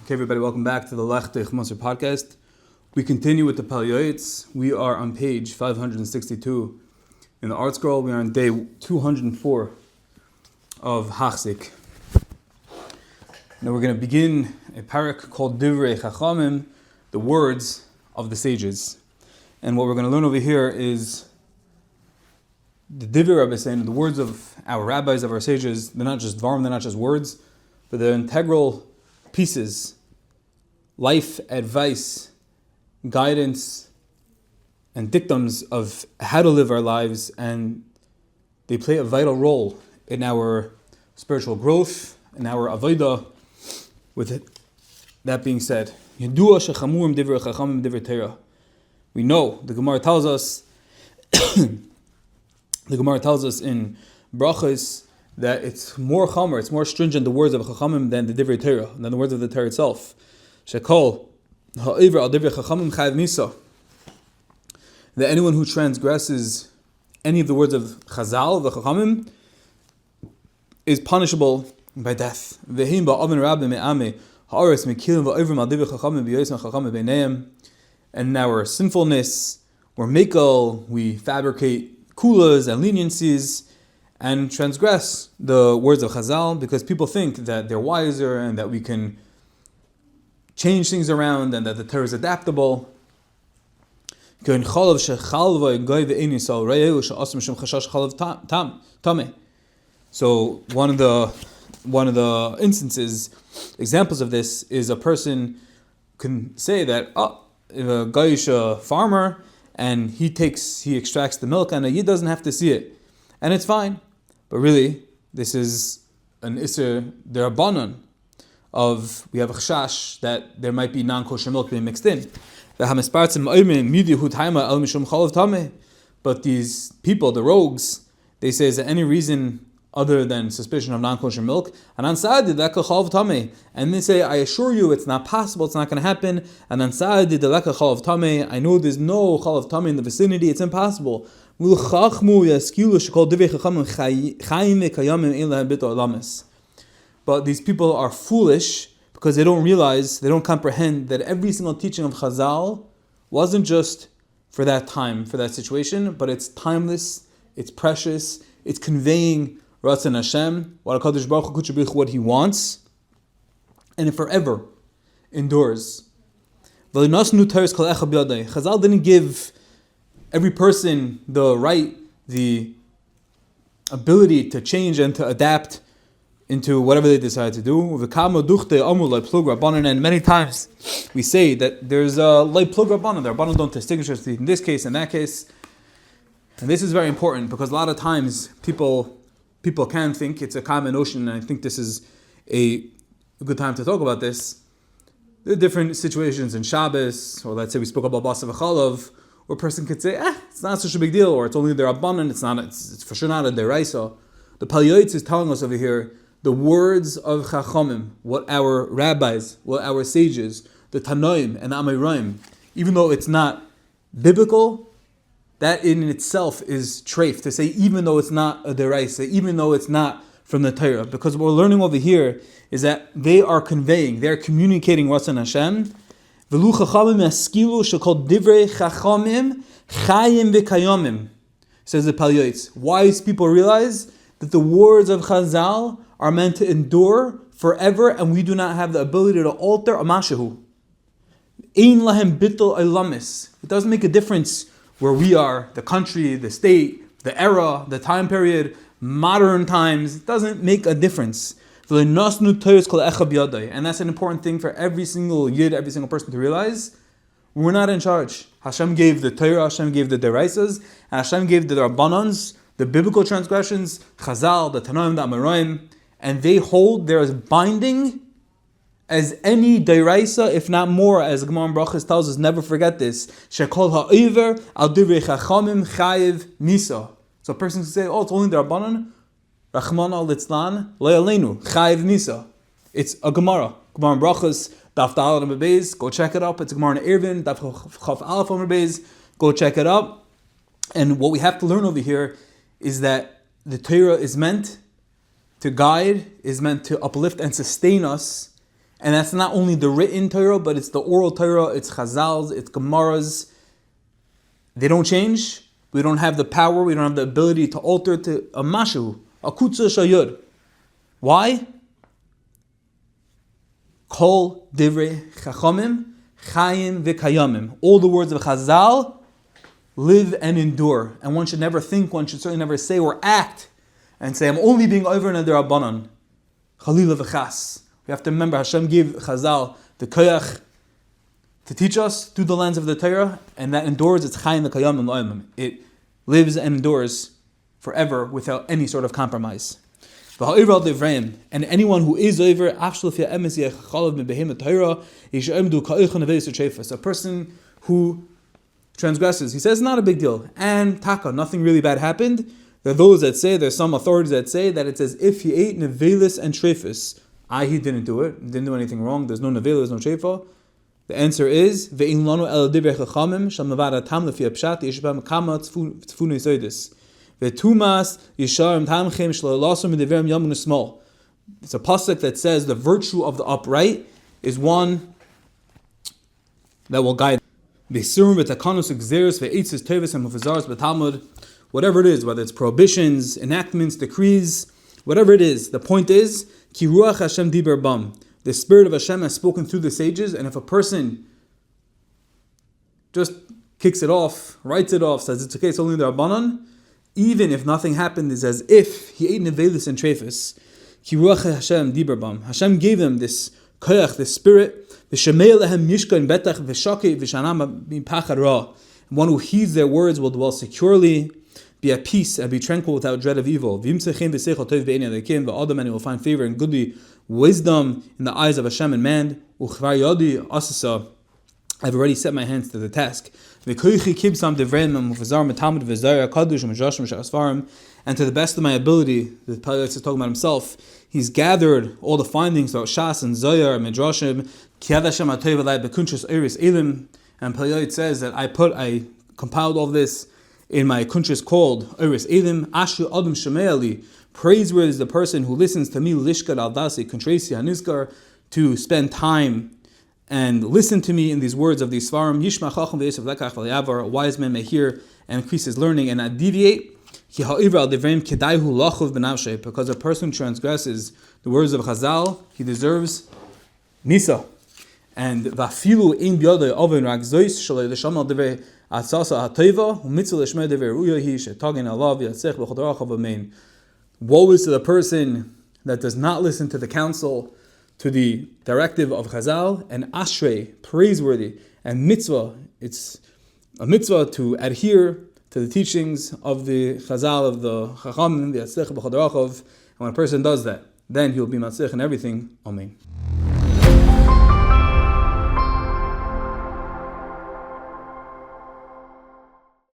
Okay, everybody, welcome back to the Lechtich Monster podcast. We continue with the Pele Yoeitz. We are on page 562 in the art scroll. We are on day 204 of Hachzik. Now we're going to begin a parak called Divrei Chachamim, the words of the sages. And what we're going to learn over here is the Divrei Rabbi saying, the words of our rabbis, of our sages. They're not just dvarim, they're not just words, but they're integral pieces, life advice, guidance, and dictums of how to live our lives, and they play a vital role in our spiritual growth, in our avodah. With that being said, we know, the Gemara tells us, in Brachos, that it's more chamer, it's more stringent, the words of Chachamim, than the Divrei Torah, than the words of the Torah itself. Shekol ha'ivra al Divrei Chachamim chayav misa. That anyone who transgresses any of the words of Chazal, the Chachamim, is punishable by death. V'him ba'avin rabbi me'ame ha'aretz mekilim va'ivrim al Divrei Chachamim v'yoyis Chachamim b'neiim. And in our sinfulness, we're mekel, we fabricate kulas and leniencies, and transgress the words of Chazal, because people think that they're wiser and that we can change things around and that the Torah is adaptable. So one of the instances, examples of this, is a person can say that, if a guy is a farmer and he extracts the milk and he doesn't have to see it, and it's fine. But really, this is an Isser Derabanan of, we have a chashash that there might be non-kosher milk being mixed in. But these people, the rogues, they say, is there any reason other than suspicion of non-kosher milk? And they say, I assure you it's not possible, it's not going to happen. And I know there's no chalav tameh in the vicinity, it's impossible. But these people are foolish because they don't realize, they don't comprehend that every single teaching of Chazal wasn't just for that time, for that situation, but it's timeless, it's precious, it's conveying Ratzon Hashem, what HaKadosh Baruch Hu, what He wants, and it forever endures. Chazal didn't give every person the right, the ability to change and to adapt into whatever they decide to do. And many times we say that there's a light plug rabbanon. The rabbanon don't distinguish in this case and that case. And this is very important because a lot of times people can think it's a common notion, and I think this is a good time to talk about this. There are different situations in Shabbos, or let's say we spoke about Basa v'chalav, where a person could say, it's not such a big deal, or it's only their rabbanon, it's for sure not a deraisa. The Pele Yoeitz is telling us over here the words of Chachamim, what our rabbis, what our sages, the Tanoim and the Amoraim, even though it's not biblical, that in itself is treif, to say even though it's not a deraisa, even though it's not from the Torah, because what we're learning over here is that they are conveying, they're communicating Ratzon Hashem. V'lu chachamim yaskilu shekol divrei chachamim chayim v'kayomim, says the Pele Yoeitz. Wise people realize that the words of Chazal are meant to endure forever, and we do not have the ability to alter a mashahu. Ein lahem bittul olamis. It doesn't make a difference where we are, the country, the state, the era, the time period, modern times. It doesn't make a difference. And that's an important thing for every single yid, every single person to realize. We're not in charge. Hashem gave the Torah, Hashem gave the deraisas, and Hashem gave the rabbanans, the biblical transgressions, Chazal, the Tanoim, the Amoraim, and they hold there as binding as any deraisa, if not more, as Gemara Brachos tells us. Never forget this. Shekol ha'iver al divrei chachamim chayiv misa. So a person can say, it's only the rabbanan. Rachman al litzlan le'aleinu chayiv misa. It's a Gemara. Gemara Brachos daf dal on Beis. Go check it up. It's a Gemara in Eruvin daf chaf alef on Beis. Go check it up. And what we have to learn over here is that the Torah is meant to guide, is meant to uplift and sustain us And that's not only the written Torah, but it's the oral Torah, it's Chazals, it's Gemaras. They don't change. We don't have the power, we don't have the ability to alter to a mashu, a kutza shayud. Why? Kol divrei chachamim, chayim v'kayamim. All the words of Chazal live and endure. And one should never think, one should certainly never say or act and say, I'm only being over in a derabanan. Chalila v'chas. We have to remember Hashem gave Chazal the koyach to teach us through the lens of the Torah, and that endures. It's chayim v'kayamim l'olamim. It lives and endures forever without any sort of compromise. And anyone who is over, a person who transgresses, he says, not a big deal. And taka, nothing really bad happened. There are those that say, there's some authorities that say that it's as if he ate nevelis and trefus. He didn't do it, didn't do anything wrong. There's no nevelis, no trefa. The answer is, it's a pasuk that says the virtue of the upright is one that will guide. Whatever it is, whether it's prohibitions, enactments, decrees, whatever it is, the point is, the Spirit of Hashem has spoken through the sages, and if a person just kicks it off, writes it off, says it's okay, it's only the Rabbanan, even if nothing happened, is as if he ate nevelis and trefus. Ki ruach Hashem diber bam. Hashem gave them this koyach, this spirit. V'shemei lehem mishkan betach v'shakei v'shanam mipachad ra. One who heeds their words will dwell securely, be at peace, and be tranquil without dread of evil. V'yimtzechem v'seichel tov be'enei Elokim v'adam, and he will find favor and goodly wisdom in the eyes of Hashem and man. U'chvar yadi asasa. I've already set my hands to the task. And to the best of my ability, the Pele is talking about himself, he's gathered all the findings about Shas and Zohar and Midrashim. And Pele says that I compiled all this in my kuntres called Iris Elim. Ashu Adam Shemeali. Praiseworthy is the person who listens to me, Lishkad Aldasi Kuntresi Hanizkar, to spend time and listen to me in these words of these svarim. Yishma chacham v'yesav lekach v'yavar. A wise man may hear and increase his learning and not deviate. Because a person who transgresses the words of Chazal, he deserves nisa. And vafilu ein b'yadei oven ragzois shalei l'shamal devei atzasa hateva u'mitzvah l'shmer devei ruya hi shetagin alav yatzech b'chodorachav amen. Woe is to the person that does not listen to the counsel, to the directive of Chazal, and ashrei, praiseworthy, and mitzvah, it's a mitzvah to adhere to the teachings of the Chazal, of the Chachamim, the Yatzech b'chodorachav, and when a person does that, then he'll be matzich in everything. Amen.